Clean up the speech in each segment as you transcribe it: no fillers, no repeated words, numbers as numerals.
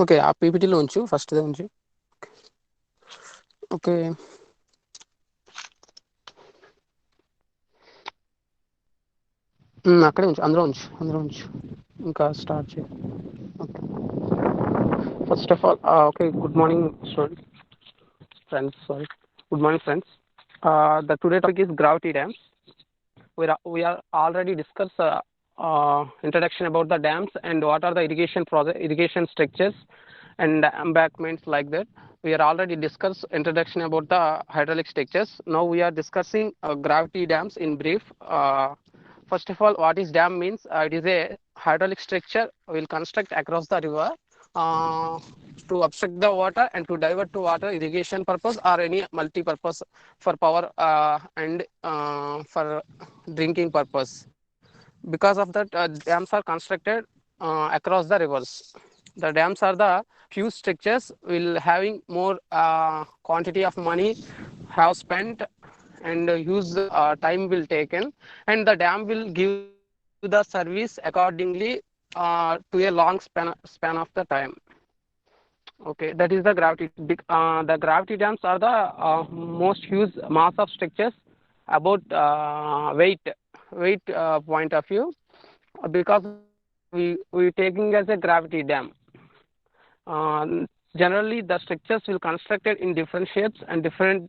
Okay. ఆ పీపీటీలో ఉంచు. ఫస్ట్‌దే ఉంచు. ఓకే. అక్కడే ఉంచు. అందులో ఉంచు. ఇంకా స్టార్ట్ చేయి. Okay. First of all okay. Good morning friends. Sorry. Good morning, friends. The today topic is gravity dams. We are already discussed introduction about the dams and what are the irrigation structures and embankments like that. We are already discussed introduction about the hydraulic structures. Now we are discussing gravity dams in brief. First of all, what is dam means? It is a hydraulic structure will construct across the river uh, to obstruct the water and to divert to water irrigation purpose or any multi-purpose for power and for drinking purpose. Because of that, dams are constructed across the rivers. The dams are the huge structures will having more quantity of money have spent and huge time will taken, and the dam will give the service accordingly to a long span of the time. Okay, that is the gravity. The gravity dams are the most huge mass of structures about weight point of view, because we taking as a gravity dam. Generally, the structures will constructed in different shapes and different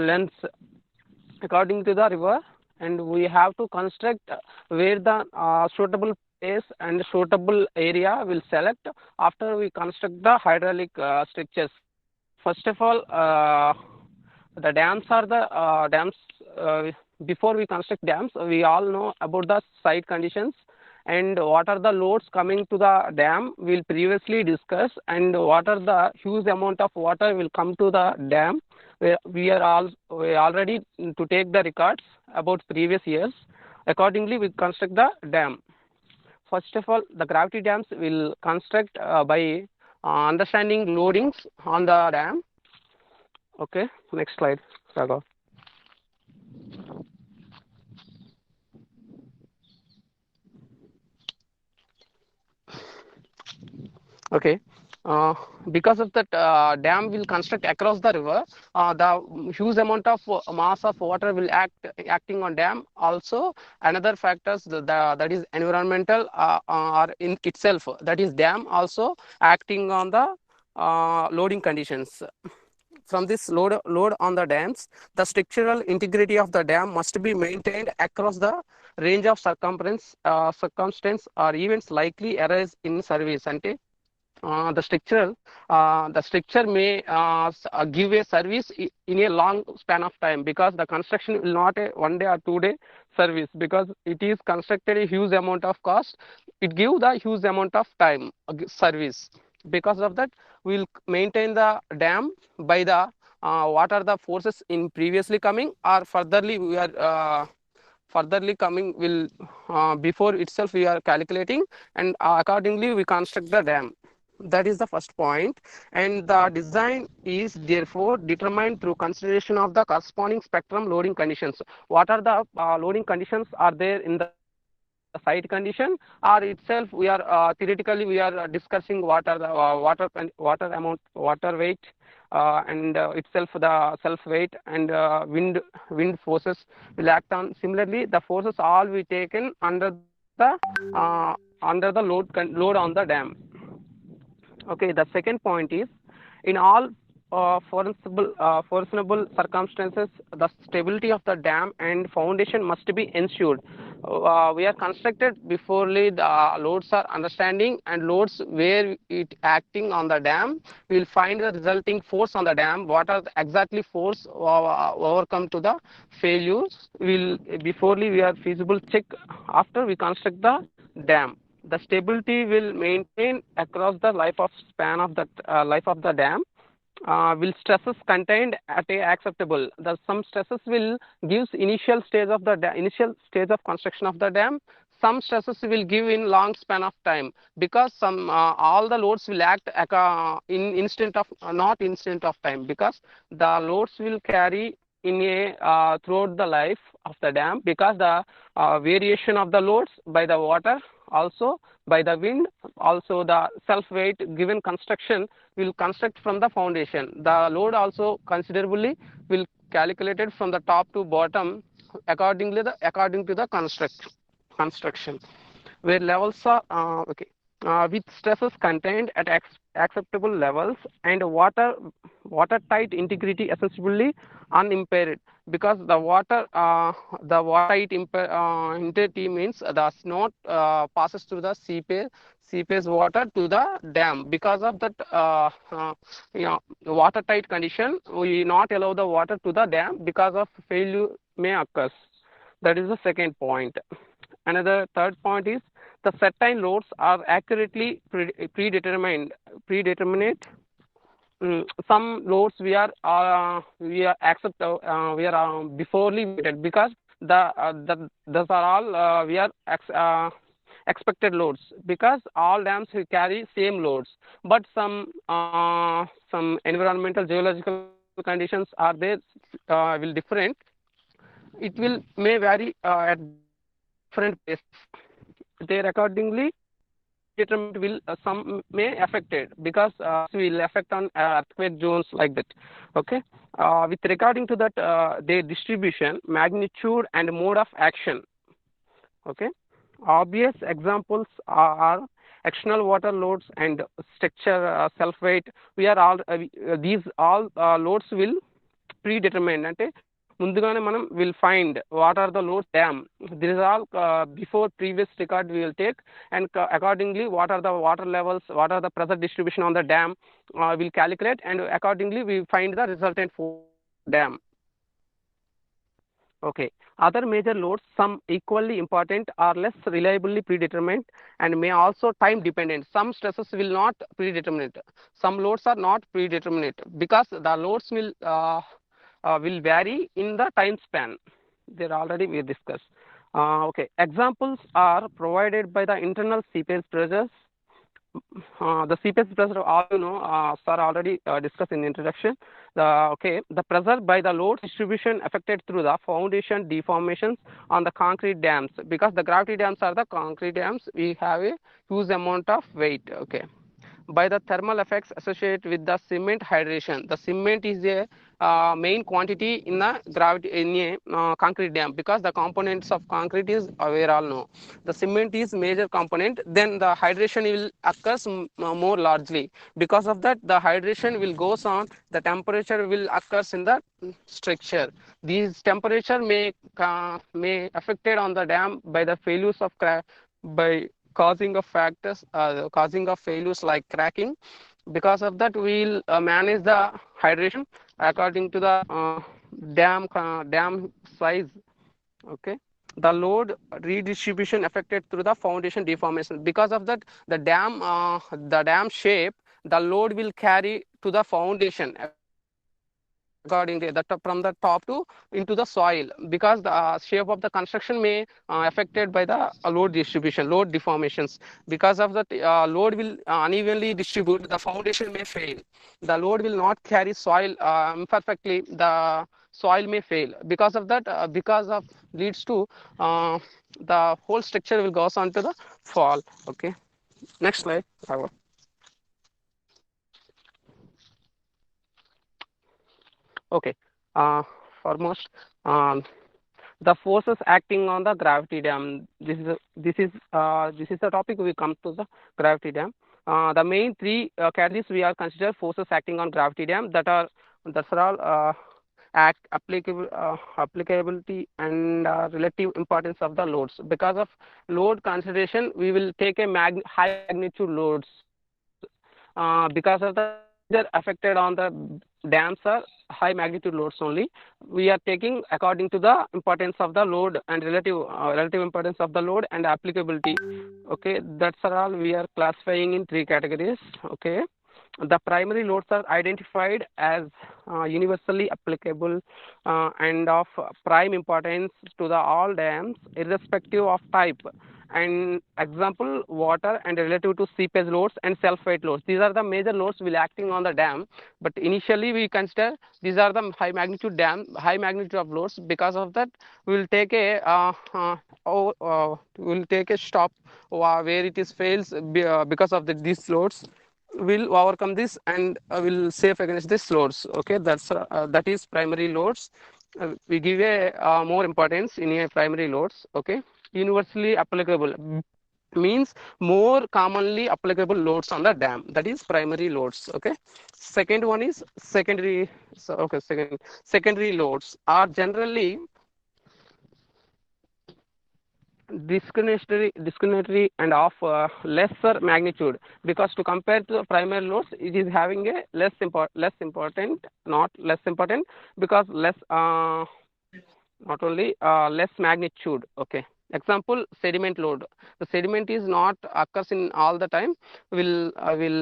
lengths according to the river, and we have to construct where the suitable place and suitable area will select after we construct the hydraulic structures. First of all, the dams are the dams. Before we construct dams, we all know about the site conditions and what are the loads coming to the dam. We'll previously discuss, and what are the huge amount of water will come to the dam. We already to take the records about previous years. Accordingly, we construct the dam. First of all, the gravity dams will construct by understanding loadings on the dam. Okay, next slide, Raghav. Okay. Because of that, dam will construct across the river. The huge amount of mass of water will acting on dam. Also, another factors that is environmental are in itself. That is dam also acting on the loading conditions. From this load on the dams, the structural integrity of the dam must be maintained across the range of circumstance or events likely arise in service. Ante the structure may give a service in a long span of time, because the construction will not a 1 day or 2 day service, because it is constructed a huge amount of cost. It give the huge amount of time service. Because of that, we will maintain the dam by the what are the forces in previously coming or furtherly we are furtherly coming will before itself we are calculating, and accordingly we construct the dam. That is the first point, and the design is therefore determined through consideration of the corresponding spectrum loading conditions. What are the loading conditions are there in the site condition, or itself we are theoretically we are discussing what are the water amount, water weight, and itself the self weight and wind forces will act on. Similarly, the forces all will taken under the load on the dam. Okay, the second point is, in all foreseeable circumstances, the stability of the dam and foundation must be ensured. We are constructed beforely the loads are understanding, and loads where it acting on the dam, we will find the resulting force on the dam. What are the exactly force overcome to the failures? Will beforely we are feasible check after we construct the dam. The stability will maintain across the life of span of the life of the dam. Will stresses contained at a acceptable. The some stresses will gives initial stage of the initial stage of construction of the dam. Some stresses will give in long span of time, because some all the loads will act in instant of not instant of time, because the loads will carry in a throughout the life of the dam, because the variation of the loads by the water also by the wind. Also the self weight given construction will construct from the foundation. The load also considerably will calculated from the top to bottom according to the construction, where levels are with stresses contained at acceptable levels and watertight integrity essentially unimpaired, because the watertight integrity means the snow passes through the seepage water to the dam. Because of that you know, watertight condition, we not allow the water to the dam because of failure may occur. That is the second point. Another third point is the certain loads are accurately predetermined. Some loads we are accept we are beforely weighted, because those are all we are expected loads, because all dams will carry same loads, but some environmental geological conditions are there will different. It will may vary at different places. There accordingly determined will some may affected, because will affect on earthquake zones like that. Okay, with regarding to that their distribution, magnitude and mode of action. Okay, obvious examples are external water loads and structure self weight. We are all these all loads will predetermined, అంటే ముందుగానే మనం will find what are the loads dam. This is all before previous record we will take, and accordingly what are the water levels, what are the pressure distribution on the dam will calculate, and accordingly we find the resultant dam. Okay, other major loads, some equally important or less reliably predetermined and may also time dependent. Some stresses will not predeterminate, some loads are not predeterminate, because the loads will vary in the time span. There already we discussed. Okay, examples are provided by the internal seepage pressures. The seepage pressure, all you know, sir already discussed in the introduction. The pressure by the load distribution affected through the foundation deformations on the concrete dams, because the gravity dams are the concrete dams. We have a huge amount of weight. Okay, by the thermal effects associated with the cement hydration. The cement is a main quantity in the gravity in a concrete dam, because the components of concrete is we all know. The cement is major component, then the hydration will occurs more largely. Because of that, the hydration will goes on, the temperature will occurs in the structure. These temperature may affected on the dam by the failures of by causing of factors causing of failures like cracking. Because of that, we will manage the hydration according to the dam size. Okay, the load redistribution affected through the foundation deformation. Because of that, the dam shape, the load will carry to the foundation accordingly, that from the top to into the soil, because the shape of the construction may affected by the load distribution, load deformations. Because of that, load will unevenly distribute, the foundation may fail, the load will not carry soil imperfectly, the soil may fail. Because of that, because of leads to the whole structure will goes on to the fall. Okay, next slide. Okay, foremost, the forces acting on the gravity dam. This is the topic we come to the gravity dam. The main three categories we are consider forces acting on gravity dam, that's all applicability and relative importance of the loads. Because of load consideration, we will take a high magnitude loads. Because of the affected on the dams are high magnitude loads only. We are taking according to the importance of the load and relative importance of the load and applicability. Okay, that's all we are classifying in three categories. Okay, the primary loads are identified as universally applicable and of prime importance to the all dams irrespective of type. And example, water and relative to seepage loads and self-weight loads. These are the major loads will acting on the dam. But initially we consider these are the high magnitude of loads. Because of that, we will take a stop where it is fails because of these loads, will overcome this and will safe against these loads. Okay, that is primary loads. We give a more importance in a primary loads. Okay, universally applicable means more commonly applicable loads on the dam, that is primary loads. Okay, second one is secondary. So okay, secondary loads are generally discriminatory and of lesser magnitude, because to compare to the primary loads, it is having a less important, not less important, because less not only less magnitude. Okay, example, sediment load. The sediment is not occurs in all the time, will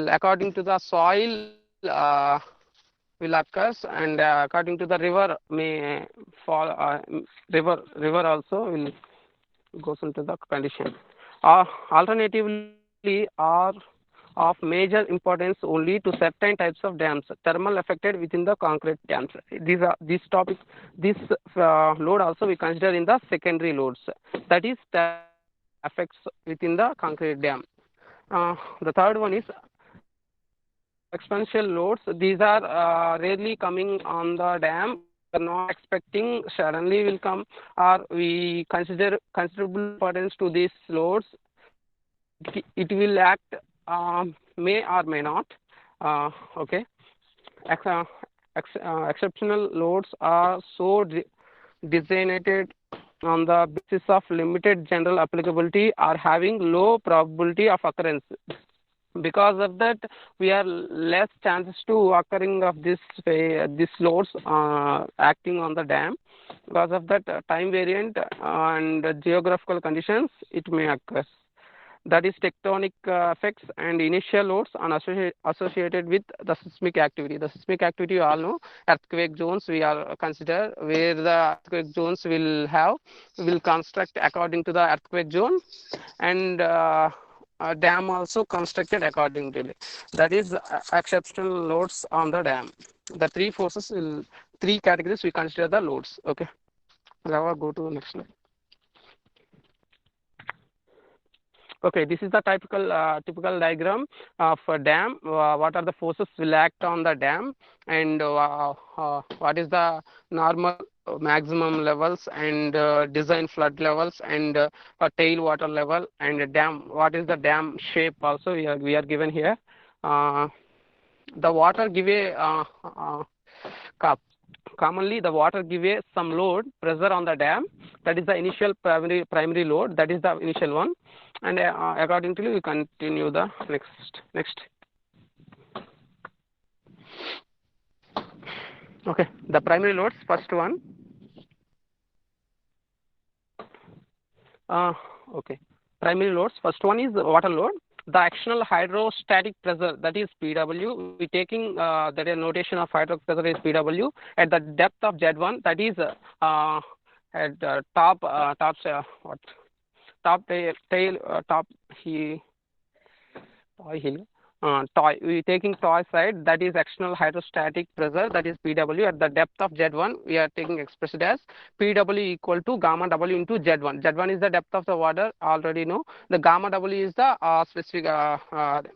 according to the soil will occurs, and according to the river may fall, river also will goes into the condition. Alternatively, are of major importance only to certain types of dams, thermal affected within the concrete dams. These topics, this load also we consider in the secondary loads, that is affects within the concrete dam. The third one is exponential loads. These are rarely coming on the dam. We are not expecting suddenly will come, or we consider considerable importance to these loads. It will act, may or may not. Okay, exceptional loads are so designated on the basis of limited general applicability or having low probability of occurrence. Because of that, we are less chances to occurring of this loads acting on the dam. Because of that, time variant and geographical conditions, it may occur. That is tectonic effects and initial loads and associated with the seismic activity. The seismic activity, you all know, earthquake zones we are consider, where the earthquake zones will construct according to the earthquake zone, and dam also constructed accordingly. That is exceptional loads on the dam. The three categories we consider the loads. Okay, now go to the next slide. Okay, this is the typical diagram of a dam. What are the forces will act on the dam, and what is the normal maximum levels, and design flood levels, and tail water level, and dam. What is the dam shape? Also, we are given here. The water give a commonly the water give a some load pressure on the dam. That is the initial primary load. That is the initial one, and accordingly we continue the next. Okay, the primary loads, first one. Okay, primary loads, first one is water load. The actional hydrostatic pressure, that is PW. We taking that is notation of hydrostatic pressure is PW at the depth of Z1, that is at top hill. We taking toy side, that is external hydrostatic pressure, that is PW at the depth of Z1. We are taking expressed as PW equal to gamma W into Z1. Z1 is the depth of the water, already know. The gamma W is the specific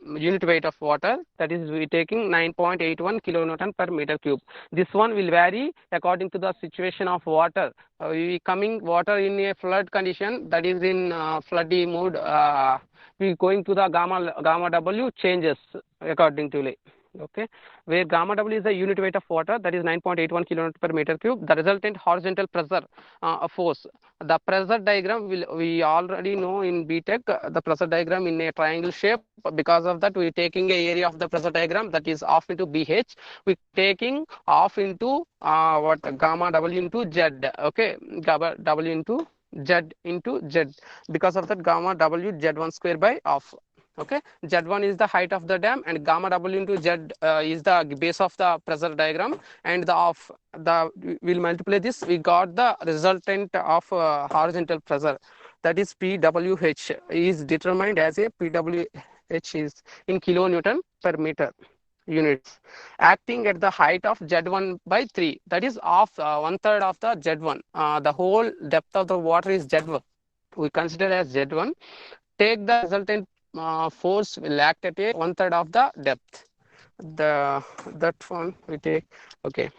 unit weight of water, that is we taking 9.81 kilonewton per meter cube. This one will vary according to the situation of water. We coming water in a flood condition, that is in floody mode. We going to the gamma W changes according to it. Okay, where gamma W is the unit weight of water, that is 9.81 kilonewton per meter cube. The resultant horizontal pressure force. The pressure diagram we already know in BTech, the pressure diagram in a triangle shape. Because of that, we taking a area of the pressure diagram, that is half into BH. We taking half into what gamma W into Z. Okay, gamma W into Z. Because of that, gamma W Z1 square by half. Okay, Z1 is the height of the dam, and gamma W into Z is the base of the pressure diagram, and we'll multiply this. We got the resultant of horizontal pressure, that is PWH is determined as a PWH is in kilonewton per meter units, acting at the height of Z1 by 3, that is of 1/3 of the Z1. The whole depth of the water is Z1, we consider as Z1. take the resultant force will act at a 1/3 of the depth. That one we take. Okay.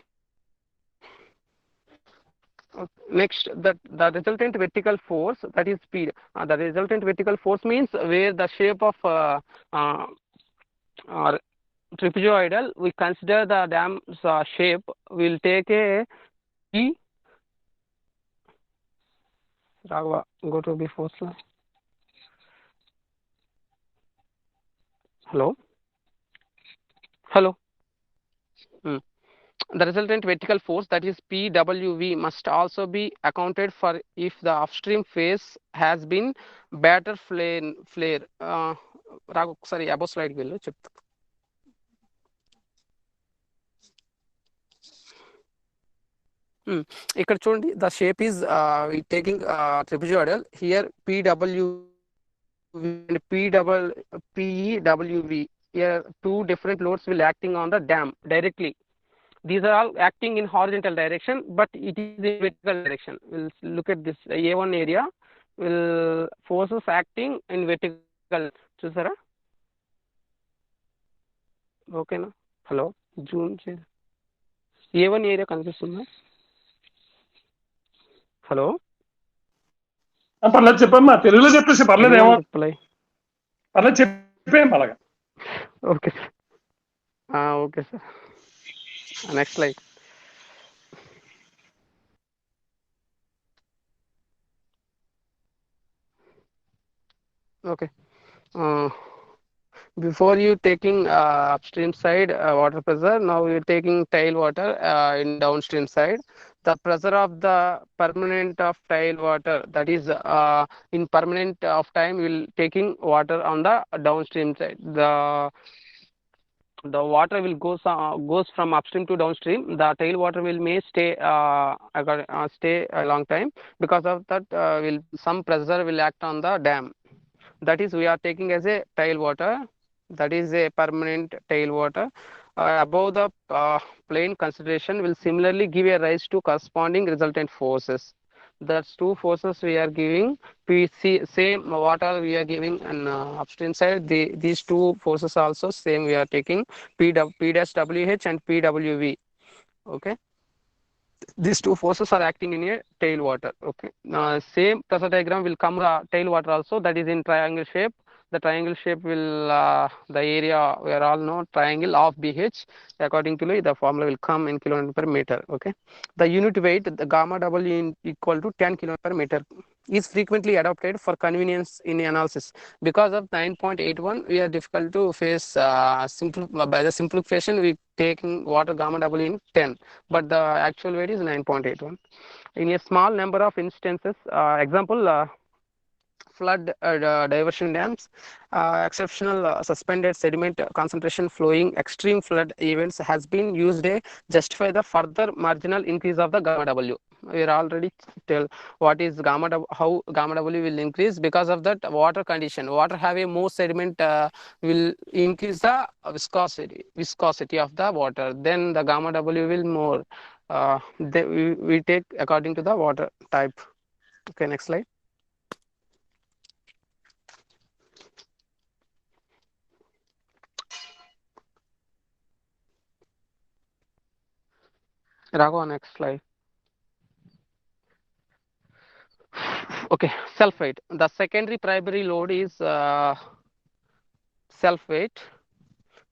Next, the resultant vertical force, that is speed. The resultant vertical force means where the shape of uh, uh, trapezoidal, we consider the dam's shape. We'll take a P. Raghava, go to before slide. Hello. Hello. Hmm. The resultant vertical force, that is PWV, must also be accounted for if the upstream phase has been batter flare. Raghu, sorry, above slide వెళ్ళు చెప్తా. ఇక్కడ చూడండి, the shape is taking trapezoidal. Here PWV and PEWV. Here two different loads will acting on the dam directly. These are all acting in horizontal direction, but it is in vertical direction. We'll look at this A1 area. Will forces acting in vertical. చూసారా? ఓకేనా? Hello, Zoom చే. A1 area కనిపిస్తుందా? Hello, పర్లేదు చెప్పమ్మా, తెలుగులో చెప్పేసి పర్లేదు, ఏమో పర్లేదు చెప్పేం అలాగా. Okay sir. Okay sir. Next slide. Okay. Before you taking upstream side water pressure, now you're taking tail water in downstream side. The pressure of the permanent of tail water, that is in permanent of time, will taking water on the downstream side. The water will goes from upstream to downstream. The tail water will may stay stay a long time. Because of that, will some pressure will act on the dam. That is, we are taking as a tail water. That is a permanent tail water. Above the plane consideration will similarly give a rise to corresponding resultant forces. That's two forces we are giving. Same water we are giving on upstream side. These two forces also same we are taking, P-WH and PWV. Okay. These two forces are acting in a tail water. Okay. Same pressure diagram will come tail water also, that is in triangle shape. The triangle shape will the area we are all know triangle of BH. According to the formula will come in kilonewton per meter. Okay. The unit weight, the gamma W equal to 10 kilonewton per meter, is frequently adopted for convenience in analysis. Because of 9.81, we are difficult to face by the simplification we taking water gamma W in 10, but the actual weight is 9.81. In a small number of instances, example, flood diversion dams, exceptional suspended sediment concentration flowing, extreme flood events has been used to justify the further marginal increase of the gamma W. We are already tell what is gamma W, how gamma W will increase. Because of that water condition, water have a more sediment will increase the viscosity of the water. Then the gamma W will more. We take according to the water type. Okay, next slide. Raghav, next slide. Okay, self weight. The secondary primary load is self weight.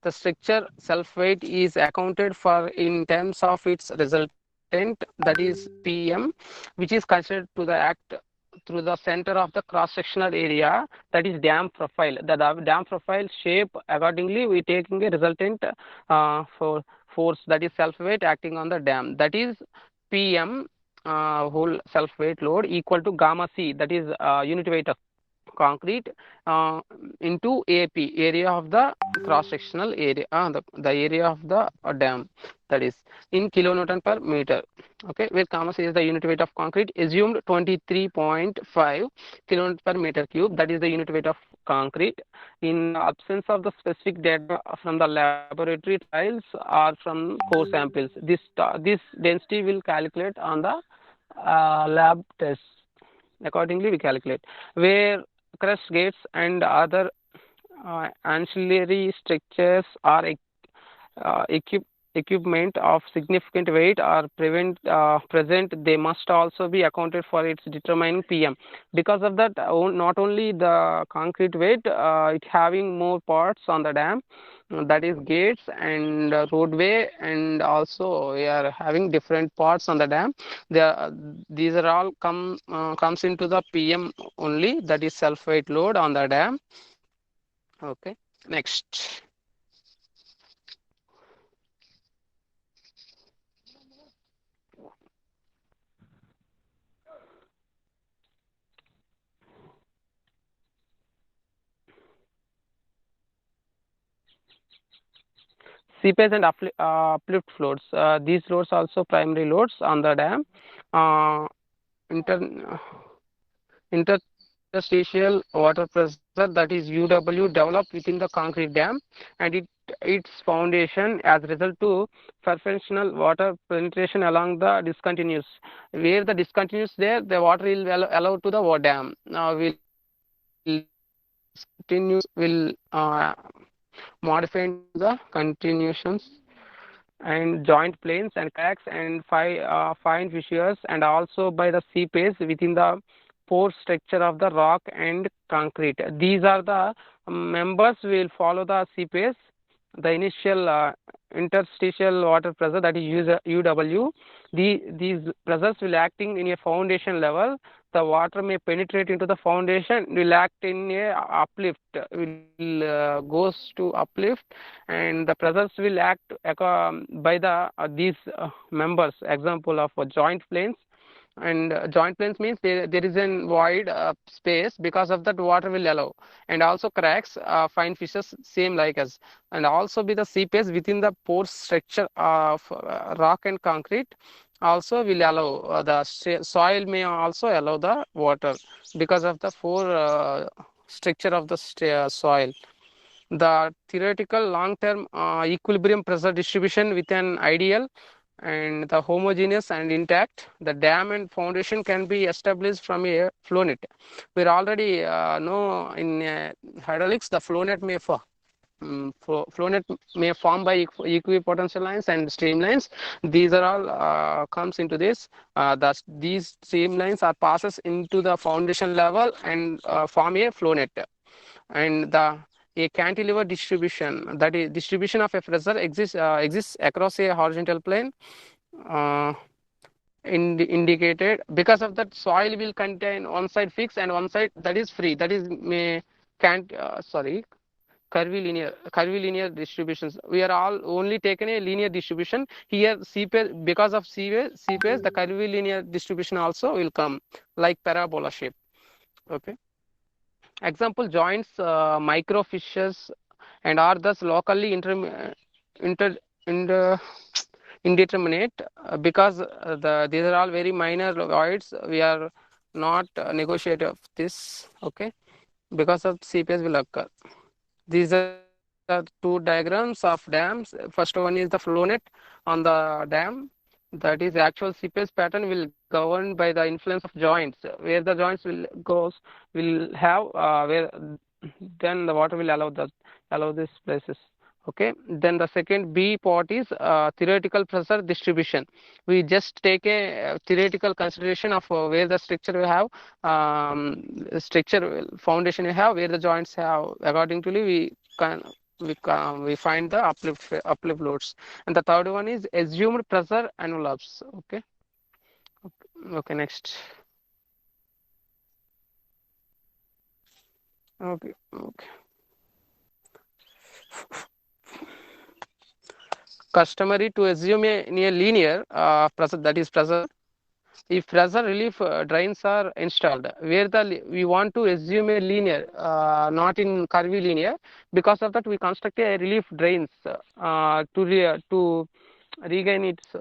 The structure self weight is accounted for in terms of its resultant, that is PM, which is considered to the act through the center of the cross sectional area, that is dam profile. The dam profile shape, accordingly we taking a resultant for force, that is self weight acting on the dam, that is PM whole self weight load equal to gamma C, that is unit weight of concrete into AP, area of the cross sectional area, the area of the dam, that is in kilonewton per meter. Okay, where gamma C is the unit weight of concrete, assumed 23.5 kilonewton per meter cube, that is the unit weight of concrete. In absence of the specific data from the laboratory trials or from core samples, this density will calculate on the lab tests. Accordingly we calculate, where crest gates and other ancillary structures are equipment of significant weight are present, they must also be accounted for its determining PM. Because of that, not only the concrete weight, it having more parts on the dam, that is gates and roadway, and also we are having different parts on the dam. These are all comes into the PM only, that is self weight load on the dam. Okay, next. Seepage and uplift loads. These loads also primary loads on the dam. Uh, inter, interstitial water pressure, that is UW, developed within the concrete dam, and its foundation as result to perceptional water penetration along the discontinuous. Where the discontinuous there, the water will allow to the dam. Now will continuous will modify into the continuations and joint planes and cracks and fine fissures, and also by the seepage within the pore structure of the rock and concrete. These are the members will follow the seepage. The initial interstitial water pressure, that is UW. These pressures will acting in a foundation level. The water may penetrate into the foundation, will act in a uplift, will goes to uplift, and the pressures will act by the these members. Example of joint planes. And joint planes means there is a void space, because of that water will allow, and also cracks, fine fissures, same like us, and also be the seepage within the pore structure of rock and concrete also will allow, the soil may also allow the water because of the pore structure of the soil. The theoretical long-term equilibrium pressure distribution with an ideal and the homogeneous and intact, the dam and foundation can be established from a flow net. We already know in hydraulics the flow net may form. Flow net may form by equipotential lines and streamlines. These are all comes into this. Thus, these streamlines are passes into the foundation level and form a flow net. And a cantilever distribution, that is distribution of a pressure exists across a horizontal plane, indicated. Because of that, soil will contain one side fixed and one side that is free, that is curvilinear distributions. We are all only taken a linear distribution here. Because of seepage, the curvilinear distribution also will come like parabola shape. Okay. Example, joints, micro fissures, and are thus locally indeterminate, because these are all very minor voids. We are not negotiating of this. Okay, because of seepage will occur. These are two diagrams of dams. First one is the flow net on the dam. That is actual seepage pattern will governed by the influence of joints. Where the joints will have where then the water will allow these places. Okay. Then the second B part is theoretical pressure distribution. We just take a theoretical consideration of where the structure we have, structure foundation we have, where the joints have. According to we find the uplift loads. And the third one is assumed pressure envelopes. Okay. Okay, next. Okay. Customary to assume a linear pressure, that is pressure. If pressure relief drains are installed, where we want to assume a linear, not in curvilinear. Because of that, we construct a relief drains to regain its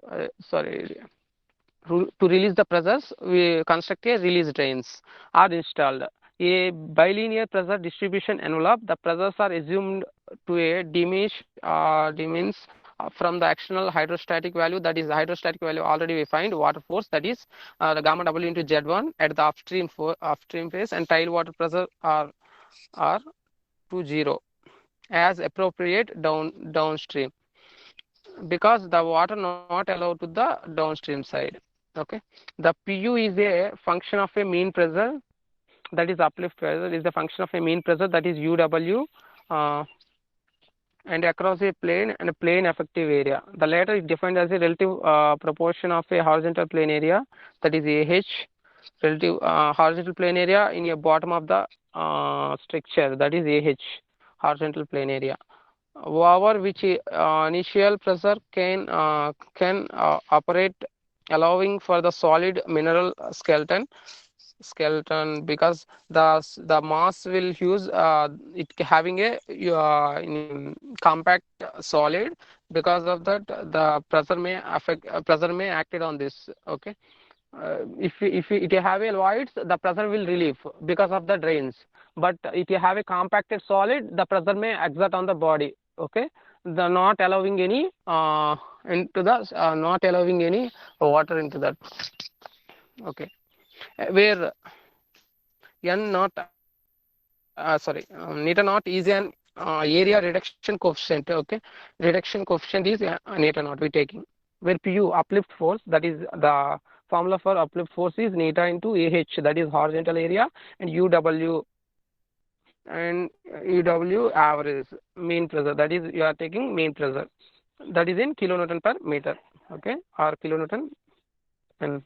to release the pressures. We construct a release drains are installed. A bilinear pressure distribution envelope, the pressures are assumed to a diminish from the external hydrostatic value, that is the hydrostatic value already we find, water force, that is the gamma W into Z1 at the upstream phase, and tailwater pressure are to 0 as appropriate downstream, because the water not allowed to the downstream side. Okay, the PU is a function of a mean pressure, that is uplift pressure is the function of a mean pressure, that is UW, and across a plane and a plane effective area. The latter is defined as a relative proportion of a horizontal plane area, that is AH, relative horizontal plane area in a bottom of the structure, that is AH, horizontal plane area, over which initial pressure can operate, allowing for the solid mineral skeleton, because the mass will use it having a compact solid, because of that the pressure may acted on this. Okay, if you have a voids, the pressure will relieve because of the drains, but if you have a compacted solid, the pressure may exert on the body. Okay, the not allowing any into the not allowing any water into that. Okay, where n not neta naught is an area reduction coefficient. Okay, reduction coefficient is neta naught we taking, where pu uplift force, that is the formula for uplift force is neta into ah, that is horizontal area, and uw average mean pressure, that is you are taking mean pressure, that is in kilonewton per meter. Okay, or kilonewton. And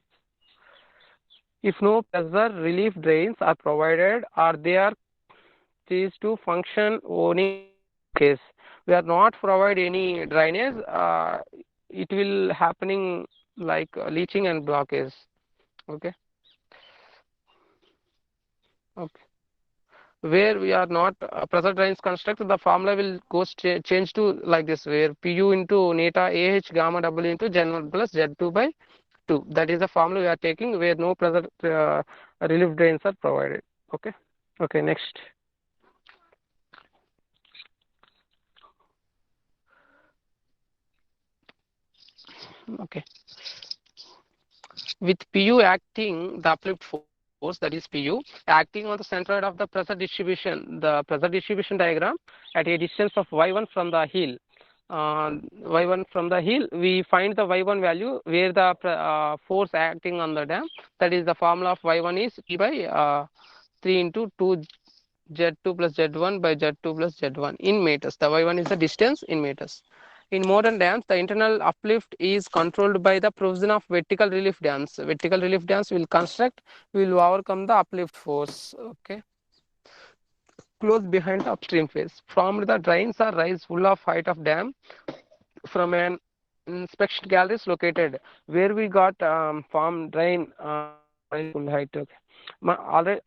if no pressure relief drains are provided, or they are these to function only case, we are not provide any drainage, it will happening like leaching and blockage. Okay, okay, where we are not pressure drains construct, the formula will go change to like this, where pu into neta ah gamma w into z1 plus z2 by 2, that is the formula we are taking, where no pressure relief drains are provided. Okay, okay, next. Okay, with pu acting, the uplift force, that is pu acting on the centroid of the pressure distribution, the pressure distribution diagram, at a distance of y1 from the hill, y1 from the hill, we find the y1 value, where the force acting on the dam, that is the formula of y1 is p by 3 into 2 z2 plus z1 by z2 plus z1 in meters. The y1 is the distance in meters. In modern dams, the internal uplift is controlled by the provision of vertical relief dams. Vertical relief dams will construct, will overcome the uplift force. Okay, close behind the upstream phase. From the drains are rise full of height of dam from an inspection galleries located, where we got farm drain full height. Okay, already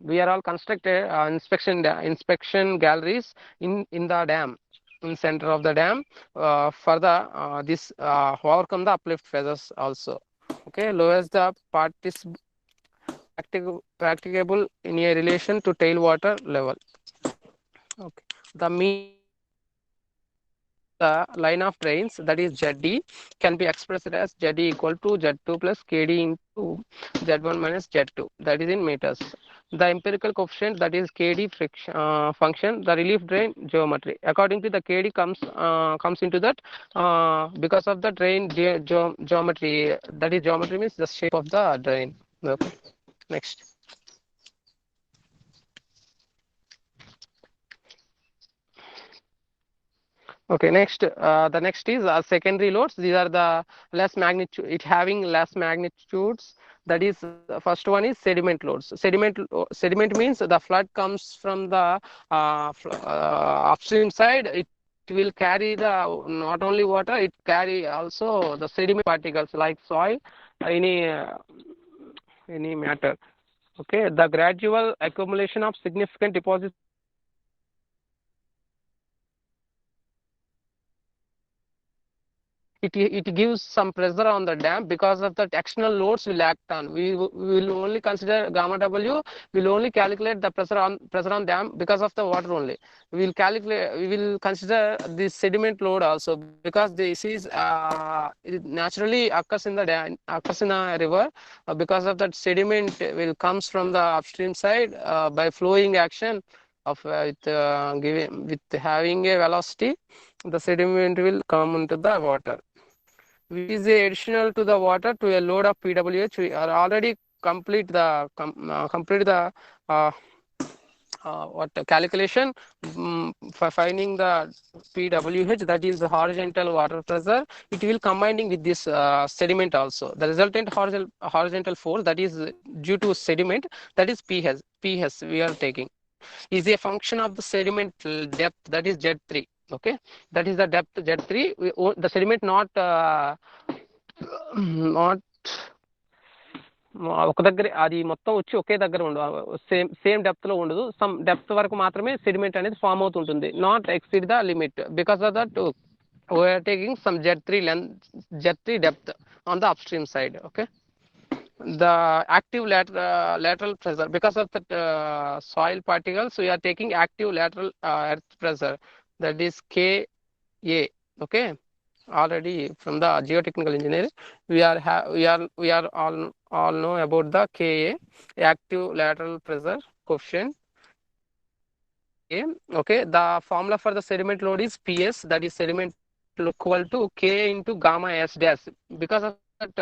we are all constructed inspection galleries in the dam, in center of the dam, for the this overcome the uplift phases also. Okay, lowers the part is practicable in a relation to tailwater level. Okay, the mean the line of drains, that is ZD, can be expressed as ZD equal to Z2 plus KD into Z1 minus Z2, that is in meters. The empirical coefficient, that is KD friction function, the relief drain geometry. According to the KD comes into that because of the drain geometry, that is geometry means the shape of the drain. Okay, next. Okay, next, the next is secondary loads. These are the less magnitude, it having less magnitudes. That is, first one is sediment loads. Sediment means the flood comes from the upstream side. It will carry the not only water, it carry also the sediment particles like soil, any matter. Okay, the gradual accumulation of significant deposits it gives some pressure on the dam. Because of that, external loads will act on. We will only consider gamma W. We will only calculate the pressure on dam because of the water only. We will consider the sediment load also, because this is it naturally occurs in the dam, occurs in a river. Because of that, sediment will comes from the upstream side by flowing action of with having a velocity. The sediment will come into the water, which is additional to the water to a load of PWH. We are already complete the uh, what calculation for finding the PWH, that is the horizontal water pressure. It will combining with this sediment also. The resultant horizontal force, that is due to sediment, that is PS we are taking, is a function of the sediment depth, that is Z3. Okay, that is the depth Z3. The sediment not not ఒక దగ్గర అది మొత్తం వచ్చి ఒకే దగ్గర ఉండదు, same depth లో ఉండదు. Some depth వరకు మాత్రమే సెడిమెంట్ అనేది ఫామ్ అవుతుంటుంది, not exceed the limit. Because of that we are taking some Z3 depth on the upstream side. Okay, the active lateral pressure, because of the soil particles, we are taking active lateral earth pressure, that is Ka. Okay, already from the geotechnical engineering we are all know about the Ka, active lateral pressure coefficient. Okay, the formula for the sediment load is PS, that is sediment equal to K into gamma S dash. Because of that,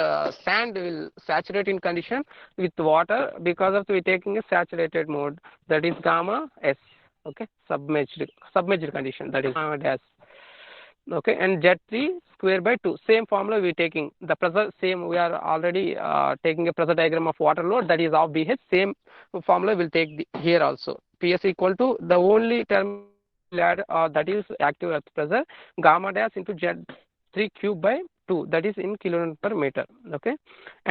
sand will saturate in condition with water, because of we taking a saturated mode, that is gamma S. Okay, submerged condition, that is gamma dash. Okay, and Z3 square by 2, same formula we taking. The pressure same, we are already taking a pressure diagram of water load, that is of BH. Same formula will take here also. PS equal to the only term that is active earth pressure, gamma dash into Z3 cube by 2, that is in kilonewton per meter. Okay,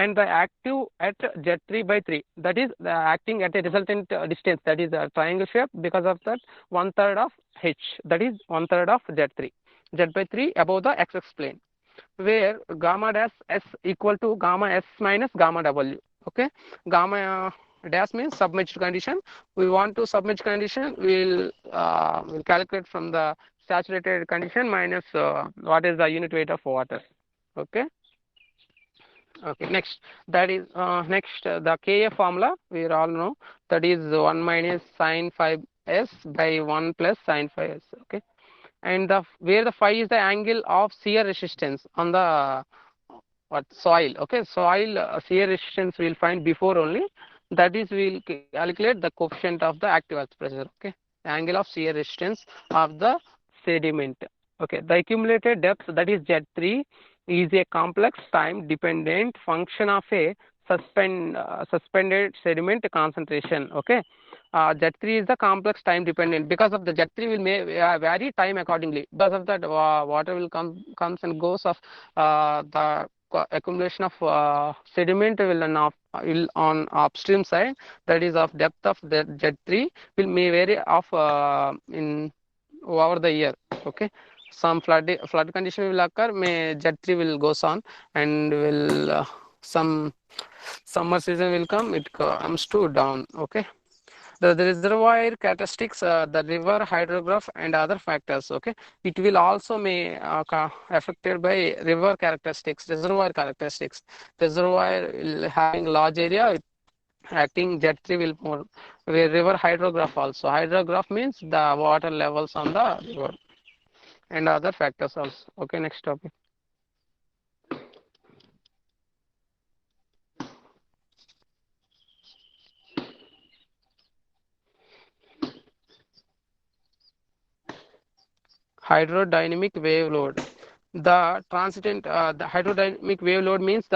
and the active at Z3 by 3, that is the acting at a resultant distance, that is a triangle shape. Because of that, 1/3 of H, that is 1/3 of Z3, Z by 3 above the x plane, where gamma dash S equal to gamma S minus gamma W. Okay, gamma dash means submerged condition. We want to submerged condition, we'll calculate from the saturated condition minus what is the unit weight of water. Okay, okay, next, that is the Ka formula we all know, that is 1 minus sin 5s by 1 plus sin 5s. Okay, and where the phi is the angle of shear resistance on the soil. Okay, soil shear resistance we'll find before only, that is we'll calculate the coefficient of the active earth pressure. Okay, the angle of shear resistance of the sediment. Okay, the accumulated depth, that is Z3, is a complex time dependent function of a suspended sediment concentration. Okay, Z3 is the complex time dependent. Because of the Z3 will vary time accordingly. Because of that, water will comes and goes of the accumulation of sediment will on upstream side, that is of depth of the Z3 may vary of in over the year. Okay, some flood condition will occur, may Z3 will goes on, and will some summer season will come, it comes to down. Okay, the reservoir characteristics, the river hydrograph and other factors. Okay, it will also may affected by river characteristics, reservoir characteristics. Reservoir will having large area, acting Z3 will more. Where river hydrograph also, hydrograph means the water levels on the river and other factors also. Okay, next topic. Hydrodynamic wave load. The hydrodynamic wave load means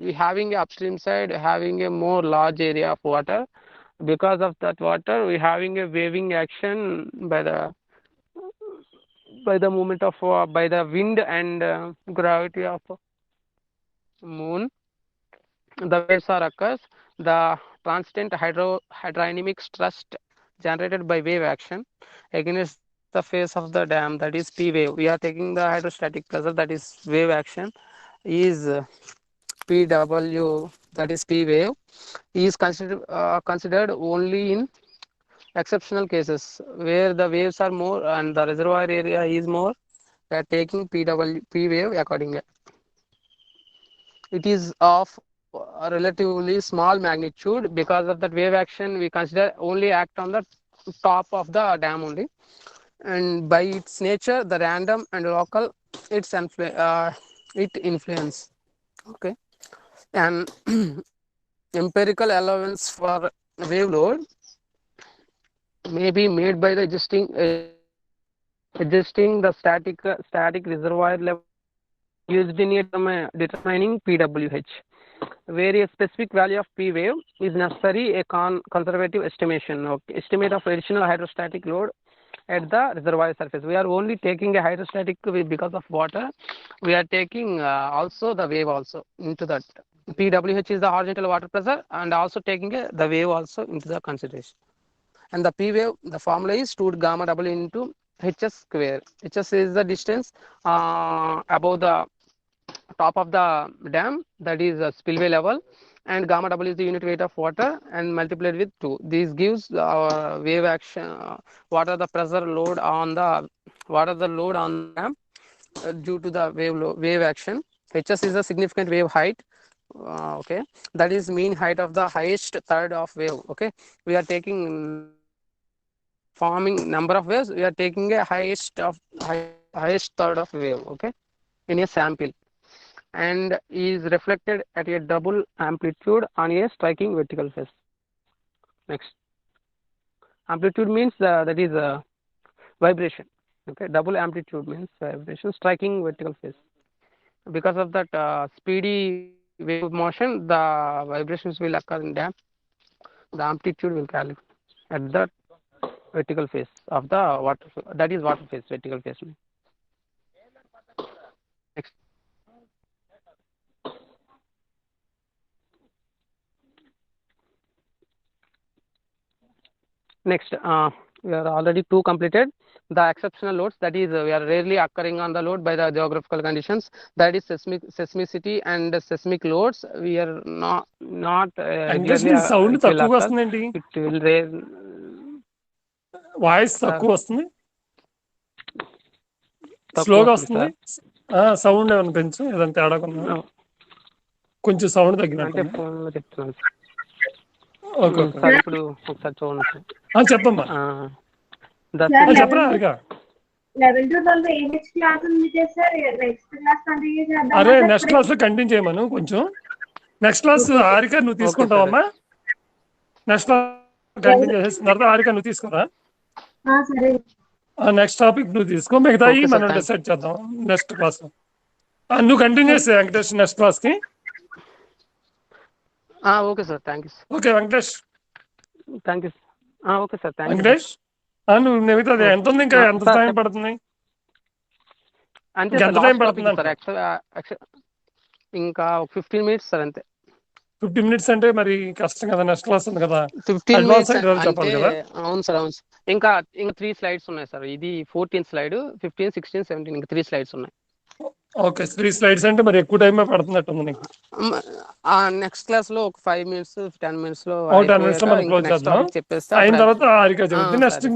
we having upstream side having a more large area of water. Because of that water, we having a waving action by the movement of by the wind and gravity of moon. The waves are occurs. The transient hydrodynamic stress generated by wave action against the phase of the dam, that is P wave. We are taking the hydrostatic pressure, that is wave action, is PW, that is P wave, is considered only in exceptional cases where the waves are more and the reservoir area is more. We are taking P wave accordingly. It is of a relatively small magnitude. Because of that wave action, we consider only act on the top of the dam only, and by its nature, the random and local, it influence. Okay, and empirical allowance for wave load may be made by the adjusting the static reservoir level used in determining PWH, where a specific value of P wave is necessary. A conservative estimation, estimate of additional hydrostatic load at the reservoir surface. We are only taking a hydrostatic because of water. We are taking also the wave also into that. PWH is the horizontal water pressure, and also taking the wave also into the consideration. And the P wave, the formula is 2 gamma W into HS square. HS is the distance above the top of the dam, that is a spillway level, and gamma W is the unit weight of water, and multiplied with 2. This gives wave action. What are the pressure load on the dam due to the wave action. HS is a significant wave height. Okay, that is mean height of the highest third of wave. Okay, we are taking forming number of waves. We are taking a highest third of wave. Okay, in a sample, and is reflected at a double amplitude on a striking vertical phase. Next, amplitude means that is a vibration. Okay, double amplitude means vibration, striking vertical phase. Because of that speedy wave motion, the vibrations will occur in dam. The amplitude will calibrate at the vertical phase of the water, that is water phase, vertical phase. Next. Next, we are already 2 completed. The exceptional loads, that is we are rarely occurring on the load by the geographical conditions, that is seismicity and seismic loads. We are not regularly, sound it will తక్కువగా occur. వస్తుందండి, It will rare. Voice తక్కువ వస్తుంది, స్లోగా వస్తుంది. Sound ఏమైనా పెంచు, ఏదైనా తేడా కొన్నా కొంచెం సౌండ్ తగ్గినట్టు. అంటే ఫోన్ లో చెప్తున్నాను ఓకే సార్. ఇప్పుడు ఒకసారి చూడండి సార్. చెప్పమ్మా, చెప్పరా హారిక. అరే నెక్స్ట్ క్లాస్ లో కంటిన్యూ చేయమను కొంచెం. నెక్స్ట్ క్లాస్ హారిక నువ్వు తీసుకుంటావమ్మా. నెక్స్ట్ క్లాస్ కంటిన్యూ చేసిన తర్వాత హారిక నువ్వు తీసుకోరా. నెక్స్ట్ టాపిక్ నువ్వు తీసుకో, మిగతాయి మనం డిసైడ్ చేద్దాం నెక్స్ట్ క్లాస్. నువ్వు కంటిన్యూ చేసే వెంకటేష్ నెక్స్ట్ క్లాస్ కి. Okay sir, thank you. Okay Venkatesh, thank you. Okay sir, thank you. Venkatesh నువ్వు మిగతాది ఎంత ఉంది, ఇంకా ఎంత టైం పడుతుంది? అంటే ఎంత టైం పడుతుంది ఇంకా 15 minutes సార్, అంతే. 15 minutes అంటే మరి కష్టం కదా, నెక్స్ట్ క్లాస్ ఉంది కదా. 15 minutes చెప్పాలి కదా. అవును సార్, అవును. ఇంకా 3 slides ఉన్నాయి సార్. ఇది 14th slide, 15, 16, 17 ఇంకా 3 slides ఉన్నాయి. ఓకే, 3 slides అంటే మరి ఎక్కువ టైం పడుతున్నట్టుంది నీకు. నెక్స్ట్ క్లాస్ లో ఒక 5 minutes 10 minutes లో మనం క్లోజ్ చేద్దాం. చెప్పేస్తే అయిన తర్వాత హారిక చెబుతుంది నెక్స్ట్.